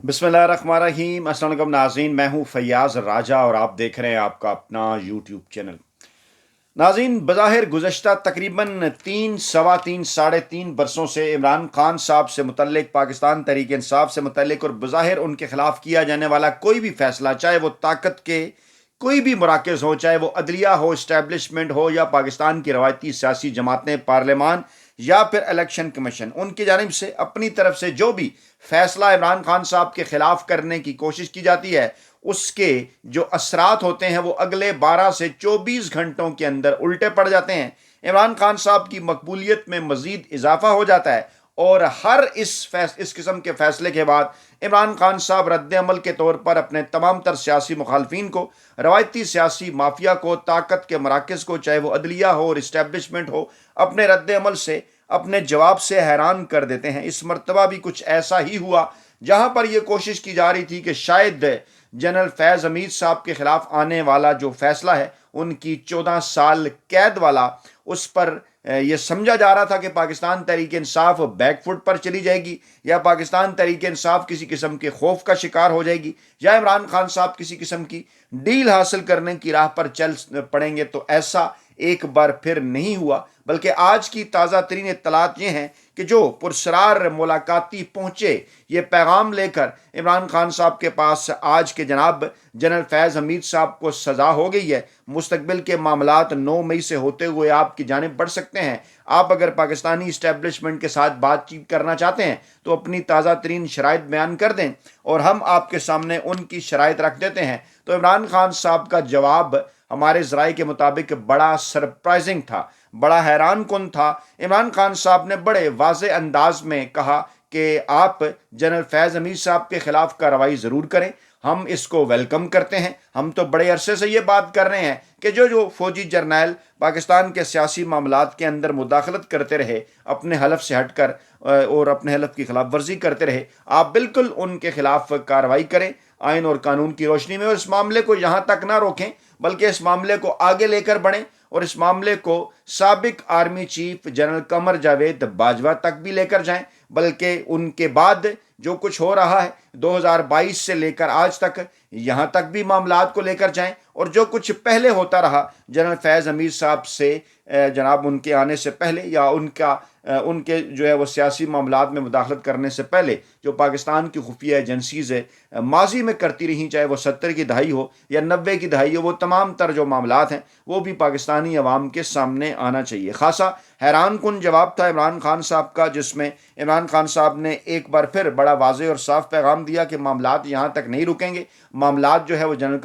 बिस्मिल्लाहिर्रहमानिर्रहीम। अस्सलाम वालेकुम नाज़रीन, मैं हूं फैयाज़ राजा और आप देख रहे हैं आपका अपना यूट्यूब चैनल। नाज़रीन, बज़ाहिर गुज़श्ता तकरीबन सवा तीन साढ़े तीन बरसों से इमरान खान साहब से मुतल्लिक, पाकिस्तान तहरीक इंसाफ से मुतल्लिक और बज़ाहिर उनके ख़िलाफ़ किया जाने वाला कोई भी फ़ैसला, चाहे वो ताकत के कोई भी मराकज़ हो, चाहे वो अदलिया हो, इस्टेबलिशमेंट हो या पाकिस्तान की रवायती सियासी जमातें, पार्लियामान या फिर इलेक्शन कमीशन, उनकी जानिब से अपनी तरफ से जो भी फैसला इमरान खान साहब के खिलाफ करने की कोशिश की जाती है, उसके जो असरात होते हैं वो अगले 12 से 24 घंटों के अंदर उल्टे पड़ जाते हैं। इमरान खान साहब की मकबूलियत में मजीद इजाफा हो जाता है और हर इस किस्म के फैसले के बाद इमरान खान साहब रद्द अमल के तौर पर अपने तमाम तर सियासी मुखालफिन को, रवायती सियासी माफिया को, ताकत के मराकज़ को, चाहे वो अदलिया हो और इस्टेब्लिशमेंट हो, अपने रद्द अमल से, अपने जवाब से हैरान कर देते हैं। इस मरतबा भी कुछ ऐसा ही हुआ, जहां पर यह कोशिश की जा रही थी कि शायद जनरल फैज़ हमीद साहब के खिलाफ आने वाला जो फैसला है, उनकी 14 साल कैद वाला, उस पर यह समझा जा रहा था कि पाकिस्तान तहरीक इंसाफ बैकफुट पर चली जाएगी या पाकिस्तान तहरीक इंसाफ किसी किस्म के खौफ का शिकार हो जाएगी या इमरान खान साहब किसी किस्म की डील हासिल करने की राह पर चल पड़ेंगे। तो ऐसा एक बार फिर नहीं हुआ, बल्कि आज की ताज़ा तरीन इत्तलात ये हैं कि जो पुरसरार मुलाकाती पहुंचे ये पैगाम लेकर इमरान खान साहब के पास आज के जनाब जनरल फैज़ हमीद साहब को सज़ा हो गई है। मुस्तकबिल के मामलात 9 मई से होते हुए आपकी जानिब बढ़ सकते हैं। आप अगर पाकिस्तानी इस्टेब्लिशमेंट के साथ बातचीत करना चाहते हैं तो अपनी ताज़ा तरीन शराइत बयान कर दें और हम आपके सामने उनकी शराइत रख देते हैं। तो इमरान खान साहब का जवाब हमारे ज़राए के मुताबिक बड़ा सरप्राइजिंग था, बड़ा हैरान कुन था। इमरान खान साहब ने बड़े वाज़े अंदाज में कहा कि आप जनरल फैज़ हमीद साहब के खिलाफ कार्रवाई ज़रूर करें, हम इसको वेलकम करते हैं। हम तो बड़े अरसे से ये बात कर रहे हैं कि जो फौजी जर्नैल पाकिस्तान के सियासी मामलात के अंदर मुदाखलत करते रहे, अपने हलफ से हटकर और अपने हलफ की खिलाफ वर्जी करते रहे, आप बिल्कुल उनके खिलाफ कार्रवाई करें आइन और कानून की रोशनी में, और इस मामले को यहाँ तक ना रोकें बल्कि इस मामले को आगे लेकर बढ़ें और इस मामले को साबिक army chief general Qamar Javed Bajwa तक भी लेकर जाएं, बल्कि उनके बाद जो कुछ हो रहा है 2022 से लेकर आज तक, यहाँ तक भी मामलात को लेकर जाएं और जो कुछ पहले होता रहा जनरल फैज़ हमीद साहब से जनाब उनके आने से पहले या उनके जो है वो सियासी मामलात में मुदाखलत करने से पहले जो पाकिस्तान की खुफिया एजेंसीज़ माजी में करती रहीं, चाहे वो 70 की दहाई हो या 90 की दहाई हो, वो तमाम तर जो मामलात हैं वो भी पाकिस्तानी अवाम के सामने आना चाहिए। खासा हैरान कुन जवाब था इमरान खान साहब का, जिसमें इमरान खान साहब ने एक बार फिर बड़ा वाज़े और साफ पैगाम दिया कि मामलात यहाँ तक नहीं रुकेंगे, मामलात जो है वो जनरल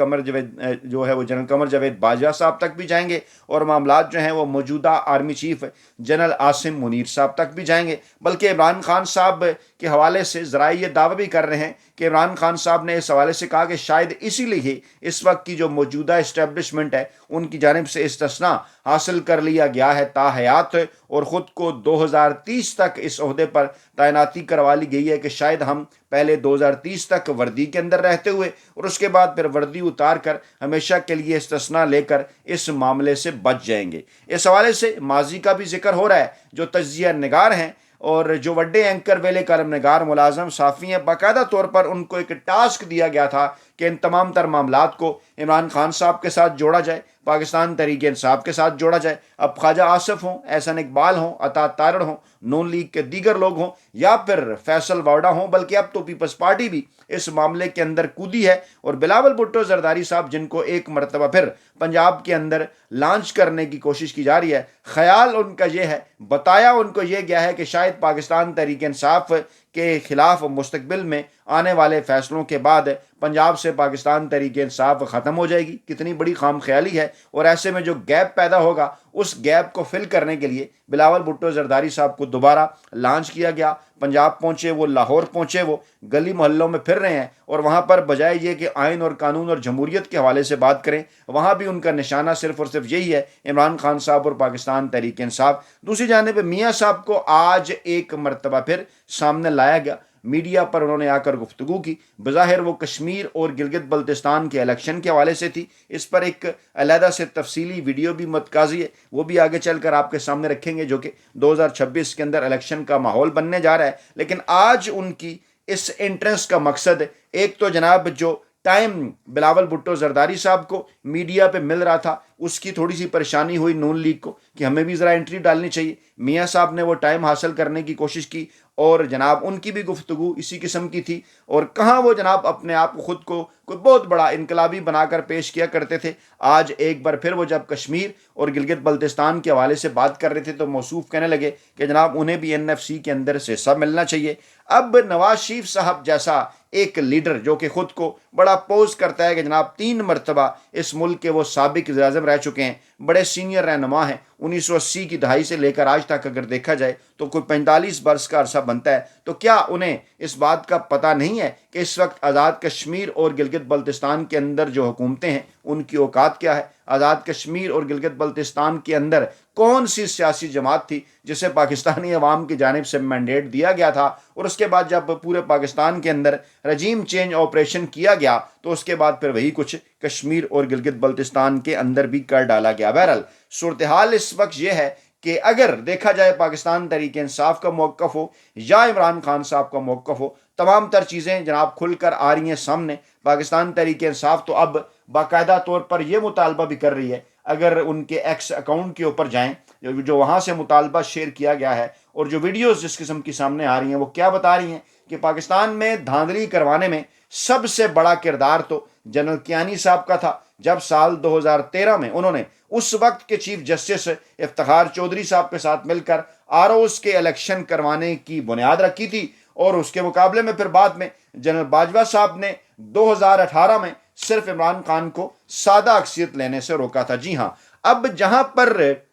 कमर जावेद बाजवा साहब तक भी जाएंगे और मामलात जो हैं वो मौजूदा army chief general Asim Munir साहब तक भी जाएंगे। बल्कि इमरान खान साहब के हवाले से ज़राए ये दावा भी कर रहे हैं कि इमरान खान साहब ने इस हवाले से कहा कि शायद इसीलिए ही इस वक्त की जो मौजूदा इस्टेब्लिशमेंट है उनकी जानिब से इस्तिस्ना हासिल कर लिया गया है ताहयात, और ख़ुद को 2030 तक इस ओहदे पर तैनाती करवा ली गई है कि शायद हम पहले 2030 तक वर्दी के अंदर रहते हुए और उसके बाद फिर वर्दी उतार कर हमेशा के लिए इस्तिस्ना लेकर इस मामले से बच जाएंगे। इस हवाले से माजी का भी जिक्र हो रहा है। जो तज्जिया निगार हैं और जो वड्डे एंकर वेले कलम नगार मुलाजम साफ़ी हैं, बाकायदा तौर पर उनको एक टास्क दिया गया था कि इन तमाम तर मामलात को इमरान खान साहब के साथ जोड़ा जाए, पाकिस्तान तहरीक इंसाफ के साथ जोड़ा जाए। अब ख्वाजा आसिफ हों, एहसन इकबाल हों, अता तारड़ हों, नून लीग के दीगर लोग हों या फिर फैसल वावड़ा हों, बल्कि अब तो पीपल्स पार्टी भी इस मामले के अंदर कूदी है और बिलावल भुट्टो जरदारी साहब, जिनको एक मरतबा फिर पंजाब के अंदर लॉन्च करने की कोशिश की जा रही है, ख्याल उनका ये है, बताया उनको ये गया है कि शायद पाकिस्तान तहरीक इंसाफ के खिलाफ मुस्तकबिल में आने वाले फैसलों के बाद पंजाब से पाकिस्तान तहरीक इंसाफ ख़त्म हो जाएगी। कितनी बड़ी खाम ख्याली है। और ऐसे में जो गैप पैदा होगा उस गैप को फिल करने के लिए बिलावल भुट्टो जरदारी साहब को दोबारा लॉन्च किया गया। पंजाब पहुंचे वो, लाहौर पहुंचे वो, गली मोहल्लों में फिर रहे हैं और वहां पर बजाय ये कि आइन और कानून और जमहूरियत के हवाले से बात करें, वहां भी उनका निशाना सिर्फ और सिर्फ यही है, इमरान खान साहब और पाकिस्तान तहरीक इंसाफ। दूसरी जानिब मियाँ साहब को आज एक मरतबा फिर सामने लाया गया, मीडिया पर उन्होंने आकर गुफ्तगू की। बज़ाहिर वो कश्मीर और गिलगित बल्तिस्तान के इलेक्शन के हवाले से थी। इस पर एक अलहदा से तफसीली वीडियो भी मतकाजी है, वो भी आगे चलकर आपके सामने रखेंगे, जो कि 2026 के अंदर इलेक्शन का माहौल बनने जा रहा है। लेकिन आज उनकी इस एंट्रेंस का मकसद एक तो जनाब जो टाइम बिलावल भुट्टो जरदारी साहब को मीडिया पे मिल रहा था उसकी थोड़ी सी परेशानी हुई नून लीग को कि हमें भी ज़रा एंट्री डालनी चाहिए। मियाँ साहब ने वो टाइम हासिल करने की कोशिश की और जनाब उनकी भी गुफ्तगू इसी किस्म की थी। और कहाँ वो जनाब अपने आप को खुद को कोई बहुत बड़ा इनकलाबी बनाकर पेश किया करते थे। आज एक बार फिर वो जब कश्मीर और गिलगित बल्तिस्तान के हवाले से बात कर रहे थे तो मौसूफ कहने लगे कि जनाब उन्हें भी NFC के अंदर से हिस्सा मिलना चाहिए। अब नवाज शरीफ साहब जैसा एक लीडर जो कि खुद को बड़ा पोज करता है कि जनाब 3 मरतबा इस मुल्क के वो साबिक वज़ीर-ए-आज़म रह चुके हैं, बड़े सीनियर रहनुमा हैं, 1980 की दहाई से लेकर आज तक अगर देखा जाए तो कोई 45 बरस का अरसा बनता है, तो क्या उन्हें इस बात का पता नहीं है कि इस वक्त आज़ाद कश्मीर और गिलगित बल्तिस्तान के अंदर जो हुकूमतें हैं उनकी औकात क्या है? आज़ाद कश्मीर और गिलगित बल्तिस्तान के अंदर कौन सी सियासी जमात थी जिसे पाकिस्तानी अवाम की जानिब से मैंडेट दिया गया था और उसके बाद जब पूरे पाकिस्तान के अंदर रजीम चेंज ऑपरेशन किया गया तो उसके बाद फिर वही कुछ कश्मीर और गिलगित बल्तिस्तान के अंदर भी कर डाला गया। बहरहाल सूरत हाल इस वक्त यह है कि अगर देखा जाए पाकिस्तान तहरीक इंसाफ का मौक़िफ़ हो या इमरान खान साहब का मौक़िफ़ हो, तमाम तर चीज़ें जनाब खुल कर आ रही हैं सामने। पाकिस्तान तहरीक इंसाफ तो अब बाकायदा तौर पर यह मुतालबा भी कर रही है, अगर उनके एक्स अकाउंट के ऊपर जाएं जो वहाँ से मुतालबा शेयर किया गया है और जो वीडियोज़ जिस किस्म की सामने आ रही हैं वो क्या बता रही हैं कि पाकिस्तान में धांधली करवाने में सबसे बड़ा किरदार तो जनरल कियानी साहब का था। जब साल 2013 में उन्होंने उस वक्त के चीफ जस्टिस इफ्तिखार चौधरी साहब के साथ मिलकर आरओस के इलेक्शन करवाने की बुनियाद रखी थी और उसके मुकाबले में फिर बाद में जनरल बाजवा साहब ने 2018 में सिर्फ इमरान खान को सादा अक्सियत लेने से रोका था। जी हाँ, अब जहां पर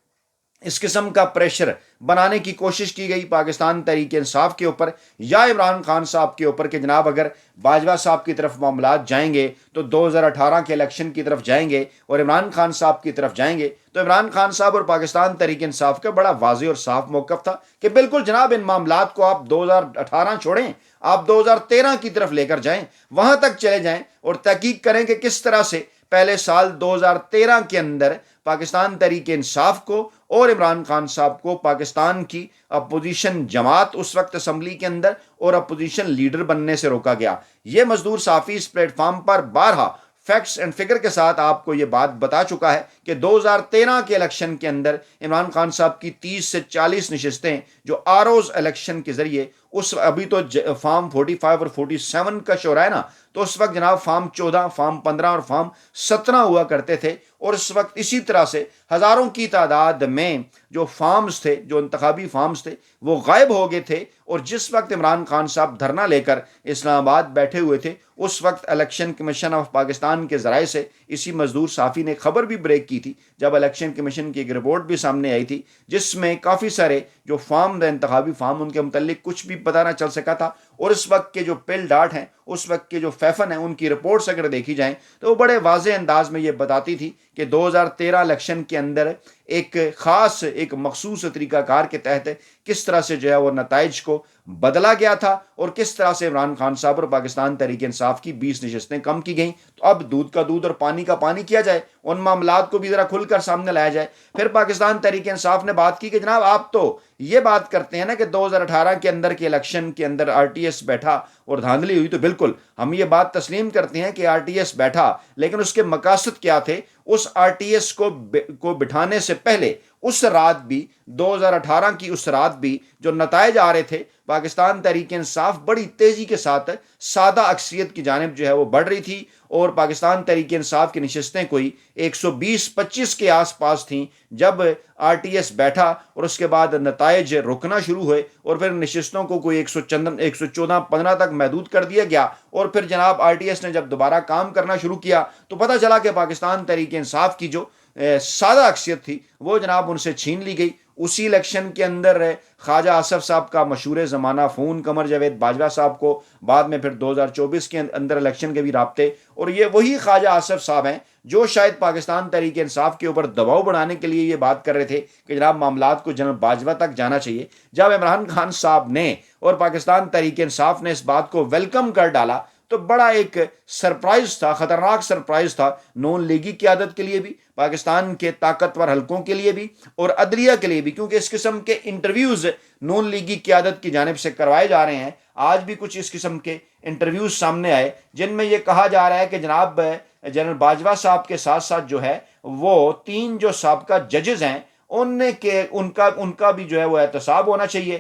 इस किस्म का प्रेशर बनाने की कोशिश की गई पाकिस्तान तहरीक इंसाफ के ऊपर या इमरान खान साहब के ऊपर कि जनाब अगर बाजवा साहब की तरफ मामलात जाएंगे तो 2018 के इलेक्शन की तरफ जाएंगे और इमरान खान साहब की तरफ जाएंगे, तो इमरान खान साहब और पाकिस्तान तहरीक इंसाफ का बड़ा वाज़ेह और साफ मौक़िफ़ था कि बिल्कुल जनाब इन मामलात को आप 2018 छोड़ें, आप 2013 की तरफ लेकर जाएं, वहां तक चले जाएं और तहकीक करें कि किस तरह से पहले साल 2013 के अंदर पाकिस्तान तहरीक इंसाफ को और इमरान खान साहब को पाकिस्तान की अपोजिशन जमात उस वक्त असम्बली के अंदर और अपोजिशन लीडर बनने से रोका गया। ये मजदूर साफ़ी इस प्लेटफॉर्म पर बारहा फैक्ट्स एंड फिगर के साथ आपको ये बात बता चुका है कि 2013 के इलेक्शन के अंदर इमरान खान साहब की 30 से 40 नशिस्तें जो आरओज इलेक्शन के जरिए उस अभी तो फार्म 45 और 47 का शोर है ना, तो उस वक्त जनाब फार्म 14, फार्म 15 और फार्म 17 हुआ करते थे और इस वक्त इसी तरह से हज़ारों की तादाद में जो फार्म्स थे, जो इंतखाबी फार्म्स थे, वो गायब हो गए थे। और जिस वक्त इमरान खान साहब धरना लेकर इस्लामाबाद बैठे हुए थे उस वक्त इलेक्शन कमीशन ऑफ पाकिस्तान के ज़राए से इसी मजदूर साफ़ी ने खबर भी ब्रेक की थी जब इलेक्शन कमीशन की एक रिपोर्ट भी सामने आई थी जिसमें काफ़ी सारे जो फार्म थे इंतखाबी फार्म उनके मुतल्लिक कुछ भी पता ना चल सका था। और इस वक्त के जो पिल डाट हैं, उस वक्त के जो फैफन हैं, उनकी रिपोर्ट्स अगर देखी जाएं तो वो बड़े वाज़े अंदाज में ये बताती थी कि 2013 इलेक्शन के अंदर एक ख़ास एक मखसूस तरीक़ाकार के तहत किस तरह से जो है वो नताइज को बदला गया था और किस तरह से इमरान खान साहब और पाकिस्तान तहरीक इंसाफ की 20 नशिस्तें कम की गई। तो अब दूध का दूध और पानी का पानी किया जाए, उन मामलात को भी ज़रा खुलकर सामने लाया जाए। फिर पाकिस्तान तहरीक इंसाफ ने बात की कि जनाब आप तो ये बात करते हैं ना कि 2018 के अंदर के इलेक्शन के अंदर RTS बैठा और धांधली हुई, तो बिल्कुल हम ये बात तस्लीम करते हैं कि RTS बैठा, लेकिन उसके मकासद क्या थे? उस RTS को बिठाने से पहले उस रात भी 2018 की उस रात भी जो नताइज आ रहे थे, पाकिस्तान तहरीक इंसाफ बड़ी तेज़ी के साथ सादा अक्सियत की जानिब जो है वो बढ़ रही थी और पाकिस्तान तहरीक इंसाफ की नशिस्तें कोई 120-25 के आसपास थीं जब RTS बैठा और उसके बाद नताइज रुकना शुरू हुए और फिर नशिस्तों को कोई 114-15 तक महदूद कर दिया गया। और फिर जनाब RTS ने जब दोबारा काम करना शुरू किया तो पता चला कि पाकिस्तान तहरीक इंसाफ की जो सादा अक्सियत थी वो जनाब उनसे छीन ली गई। उसी इलेक्शन के अंदर ख्वाजा आसफ साहब का मशहूर ज़माना फ़ोन कमर जावेद बाजवा साहब को, बाद में फिर 2024 के अंदर इलेक्शन के भी राब्ते, और ये वही ख्वाजा आसफ साहब हैं जो शायद पाकिस्तान तहरीक इंसाफ के ऊपर दबाव बढ़ाने के लिए ये बात कर रहे थे कि जनाब मामलात को जनरल बाजवा तक जाना चाहिए। जब इमरान खान साहब ने और पाकिस्तान तहरीक इंसाफ ने इस बात को वेलकम कर डाला تو بڑا ایک سرپرائز تھا، خطرناک سرپرائز تھا نون لیگی قیادت کے لیے بھی، پاکستان کے طاقتور حلقوں کے لیے بھی اور عدلیہ کے لیے بھی، کیونکہ اس قسم کے انٹرویوز نون لیگی قیادت کی جانب سے کروائے جا رہے ہیں۔ آج بھی کچھ اس قسم کے انٹرویوز سامنے آئے جن میں یہ کہا جا رہا ہے کہ جناب جنرل باجوہ صاحب کے ساتھ ساتھ جو ہے وہ 3 جو سابقہ ججز ہیں ان کا بھی جو ہے وہ احتساب ہونا چاہیے،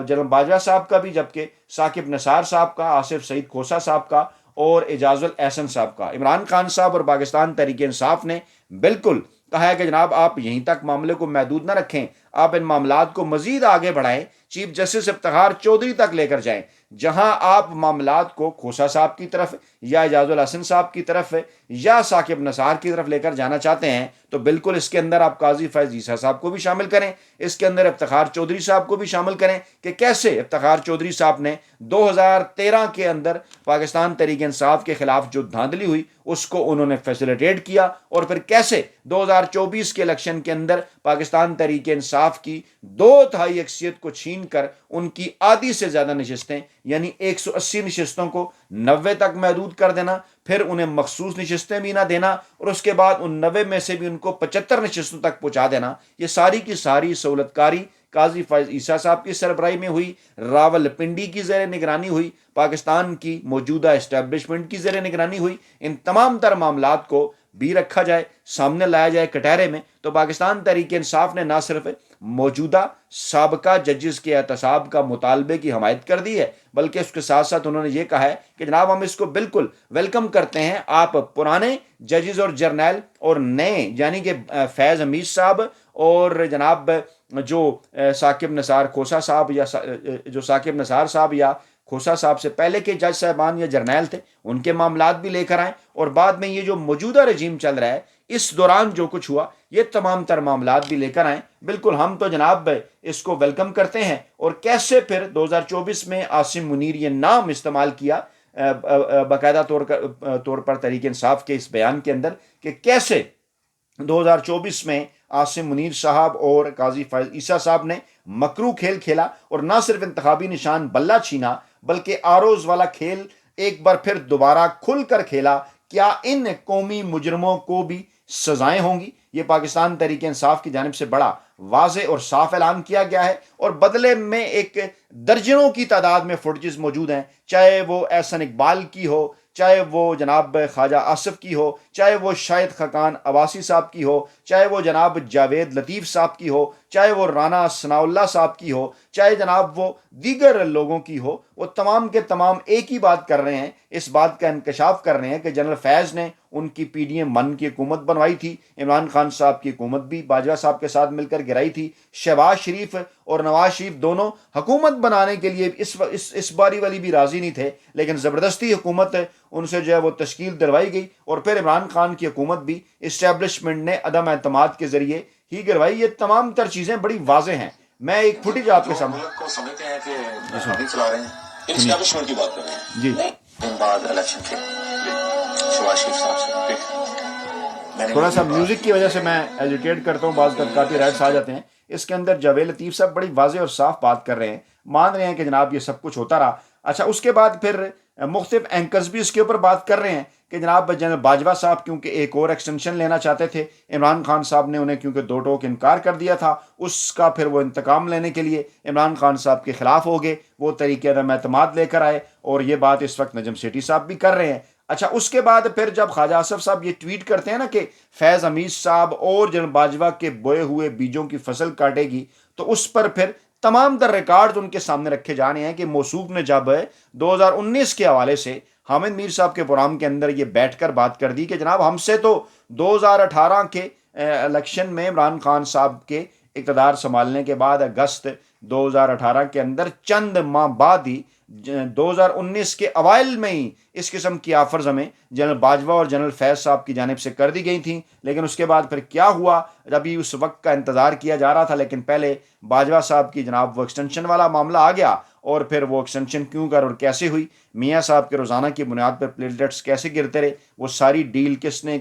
جنرل باجوہ صاحب کا بھی، جبکہ ثاقب نثار صاحب کا، آصف سعید کھوسہ صاحب کا اور اعجاز الاحسن صاحب کا۔ عمران خان صاحب اور پاکستان تحریک انصاف نے بالکل کہا ہے کہ جناب آپ یہیں تک معاملے کو محدود نہ رکھیں، آپ ان معاملات کو مزید آگے بڑھائیں، چیف جسٹس افتخار چودھری تک لے کر جائیں، جہاں آپ معاملات کو کھوسہ صاحب کی طرف یا اعجاز الاحسن صاحب کی طرف یا ثاقب نثار کی طرف لے کر جانا چاہتے ہیں تو بالکل اس کے اندر آپ قاضی فیض عیسیٰ صاحب کو بھی شامل کریں، اس کے اندر افتخار چودھری صاحب کو بھی شامل کریں کہ کیسے افتخار چودھری صاحب نے 2013 کے اندر پاکستان تحریک انصاف کے خلاف جو دھاندلی ہوئی اس کو انہوں نے فیسیلیٹیٹ کیا، اور پھر کیسے 2024 کے الیکشن کے اندر پاکستان تحریک انصاف کی 2/3 اکثریت کو چھین کر ان کی آدھی سے زیادہ نشستیں یعنی 180 نشستوں کو 90 تک محدود کر دینا، پھر انہیں مخصوص نشستیں بھی نہ دینا، اور اس کے بعد ان 90 میں سے بھی ان کو 75 نشستوں تک پہنچا دینا۔ یہ ساری کی ساری سہولت کاری قاضی فیض عیسیٰ صاحب کی سربراہی میں ہوئی، راول پنڈی کی زیر نگرانی ہوئی، پاکستان کی موجودہ اسٹیبلشمنٹ کی زیر نگرانی ہوئی۔ ان تمام تر معاملات کو بھی رکھا جائے، سامنے لایا جائے کٹہرے میں، تو پاکستان تحریک انصاف نے نہ صرف موجودہ سابقہ ججز کے احتساب کا مطالبے کی حمایت کر دی ہے، بلکہ اس کے ساتھ ساتھ انہوں نے یہ کہا ہے کہ جناب ہم اس کو بالکل ویلکم کرتے ہیں، آپ پرانے ججز اور جرنیل اور نئے یعنی کہ فیض حمید صاحب اور جناب جو ثاقب نثار کھوسہ صاحب یا جو ثاقب نثار صاحب یا کھوسہ صاحب سے پہلے کے جج صاحبان یا جرنیل تھے ان کے معاملات بھی لے کر آئیں، اور بعد میں یہ جو موجودہ رجیم چل رہا ہے اس دوران جو کچھ ہوا یہ تمام تر معاملات بھی لے کر آئیں۔ بالکل ہم تو جناب اس کو ویلکم کرتے ہیں، اور کیسے پھر 2024 میں عاصم منیر یہ نام استعمال کیا باقاعدہ طور پر تحریک انصاف کے اس بیان کے اندر کہ کیسے 2024 میں عاصم منیر صاحب اور قاضی فیض عیسیٰ صاحب نے مکرو کھیل کھیلا، اور نہ صرف انتخابی نشان بلہ چھینا بلکہ آروز والا کھیل ایک بار پھر دوبارہ کھل کر کھیلا۔ کیا ان قومی مجرموں کو بھی سزائیں ہوں گی؟ یہ پاکستان تحریک انصاف کی جانب سے بڑا واضح اور صاف اعلان کیا گیا ہے، اور بدلے میں ایک درجنوں کی تعداد میں فوٹیجز موجود ہیں، چاہے وہ احسن اقبال کی ہو، چاہے وہ جناب خواجہ آصف کی ہو، چاہے وہ شاہد خاقان عباسی صاحب کی ہو، چاہے وہ جناب جاوید لطیف صاحب کی ہو، چاہے وہ رانا ثناء اللہ صاحب کی ہو، چاہے جناب وہ دیگر لوگوں کی ہو، وہ تمام کے تمام ایک ہی بات کر رہے ہیں، اس بات کا انکشاف کر رہے ہیں کہ جنرل فیض نے ان کی پی ڈی ایم من کی حکومت بنوائی تھی، عمران خان صاحب کی حکومت بھی باجوہ صاحب کے ساتھ مل کر گرائی تھی، شہباز شریف اور نواز شریف دونوں حکومت بنانے کے لیے اس باری والی بھی راضی نہیں تھے، لیکن زبردستی حکومت ان سے جو ہے وہ تشکیل دلوائی گئی، اور پھر عمران خان کی حکومت بھی اسٹیبلشمنٹ نے عدم اعتماد کے ذریعے ہی گروائی۔ یہ تمام تر چیزیں بڑی واضح ہیں۔ میں ایک فوٹیج آپ کے سامنے ملک کو سمجھتے ہیں کہ نہیں چلا رہے ہیں، اسٹیبلشمنٹ کی بات کر رہے ہیں جی بعد الیکشن کے شہباز شریف صاحب سے تھوڑا سا میوزک کی وجہ سے میں ایجوکیٹ کرتا ہوں، بعض کاپی رائٹس آ جاتے ہیں۔ اس کے اندر جاوید لطیف صاحب بڑی واضح اور صاف بات کر رہے ہیں، مان رہے ہیں کہ جناب یہ سب کچھ ہوتا رہا۔ اچھا، اس کے بعد پھر مختلف اینکرز بھی اس کے اوپر بات کر رہے ہیں کہ جناب جنرل باجوہ صاحب کیونکہ ایک اور ایکسٹینشن لینا چاہتے تھے، عمران خان صاحب نے انہیں کیونکہ 2 ٹوک انکار کر دیا تھا، اس کا پھر وہ انتقام لینے کے لیے عمران خان صاحب کے خلاف ہو گئے، وہ طریقے عدم اعتماد لے کر آئے، اور یہ بات اس وقت نجم سیٹھی صاحب بھی کر رہے ہیں۔ اچھا، اس کے بعد پھر جب خواجہ آصف صاحب یہ ٹویٹ کرتے ہیں نا کہ فیض حمید صاحب اور جنرل باجوہ کے بوئے ہوئے بیجوں کی فصل کاٹے گی، تو اس پر پھر تمام تر ریکارڈ ان کے سامنے رکھے جا رہے ہیں کہ موصوف نے جب 2019 کے حوالے سے حامد میر صاحب کے پروگرام کے اندر یہ بیٹھ کر بات کر دی کہ جناب ہم سے تو 2018 کے الیکشن میں عمران خان صاحب کے اقتدار سنبھالنے کے بعد اگست 2018 کے اندر چند ماہ بعد ہی 2019 کے اوائل میں ہی اس قسم کی آفرز ہمیں جنرل باجوہ اور جنرل فیض صاحب کی جانب سے کر دی گئی تھیں، لیکن اس کے بعد پھر کیا ہوا ابھی اس وقت کا انتظار کیا جا رہا تھا، لیکن پہلے باجوہ صاحب کی جناب وہ ایکسٹینشن والا معاملہ آ گیا، اور پھر وہ ایکسٹینشن کیوں کر اور کیسے ہوئی, میاں صاحب کے روزانہ کی بنیاد پر پلیٹلیٹس کیسے گرتے رہے, وہ ساری ڈیل کس نے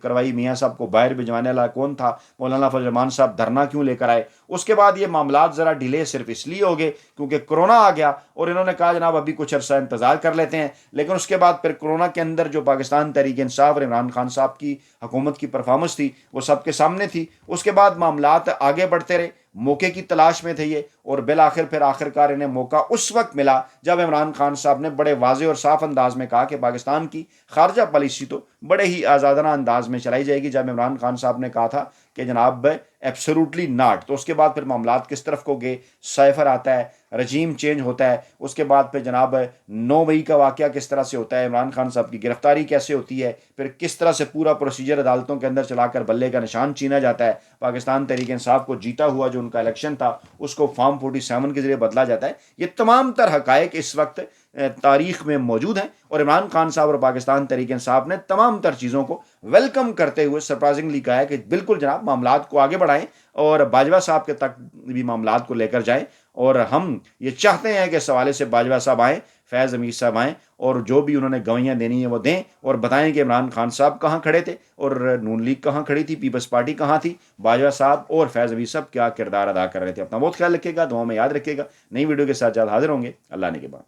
کروائی, میاں صاحب کو باہر بھجوانے والا کون تھا, مولانا فضل الرحمان صاحب دھرنا کیوں لے کر آئے. اس کے بعد یہ معاملات ذرا ڈیلے صرف اس لیے ہو گئے کیونکہ کرونا آ گیا اور انہوں نے کہا جناب ابھی کچھ عرصہ انتظار کر لیتے ہیں. لیکن اس کے بعد پھر کرونا کے اندر جو پاکستان تحریک انصاف اور عمران خان صاحب کی حکومت کی پرفارمنس تھی وہ سب کے سامنے تھی. اس کے بعد معاملات آگے بڑھتے رہے, موقع کی تلاش میں تھے یہ, اور بالآخر پھر آخرکار انہیں موقع اس وقت ملا جب عمران خان صاحب نے بڑے واضح اور صاف انداز میں کہا کہ پاکستان کی خارجہ پالیسی تو بڑے ہی آزادانہ انداز میں چلائی جائے گی. جب عمران خان صاحب نے کہا تھا کہ جناب ایبسولوٹلی ناٹ, تو اس کے بعد پھر معاملات کس طرف کو گئے, سائفر آتا ہے, رجیم چینج ہوتا ہے, اس کے بعد پھر جناب 9 مئی کا واقعہ کس طرح سے ہوتا ہے, عمران خان صاحب کی گرفتاری کیسے ہوتی ہے, پھر کس طرح سے پورا پروسیجر عدالتوں کے اندر چلا کر بلے کا نشان چھینا جاتا ہے, پاکستان تحریک انصاف کو جیتا ہوا جو ان کا الیکشن تھا اس کو فارم 47 کے ذریعے بدلا جاتا ہے. یہ تمام تر حقائق اس وقت تاریخ میں موجود ہیں اور عمران خان صاحب اور پاکستان تحریک انصاف نے تمام تر چیزوں کو ویلکم کرتے ہوئے سرپرائزنگلی کہا ہے کہ بالکل جناب معاملات کو آگے بڑھائیں اور باجوہ صاحب کے تک بھی معاملات کو لے کر جائیں. اور ہم یہ چاہتے ہیں کہ اس حوالے سے باجوہ صاحب آئیں, فیض حمید صاحب آئیں اور جو بھی انہوں نے گوائیاں دینی ہیں وہ دیں اور بتائیں کہ عمران خان صاحب کہاں کھڑے تھے اور نون لیگ کہاں کھڑی تھی, پیپلز پارٹی کہاں تھی, باجوہ صاحب اور فیض حمید صاحب کیا کردار ادا کر رہے تھے. اپنا بہت خیال رکھیے گا, دعاؤں میں یاد رکھیے گا. نئی ویڈیو کے ساتھ جلد حاضر ہوں گے. اللہ نے کے بعد.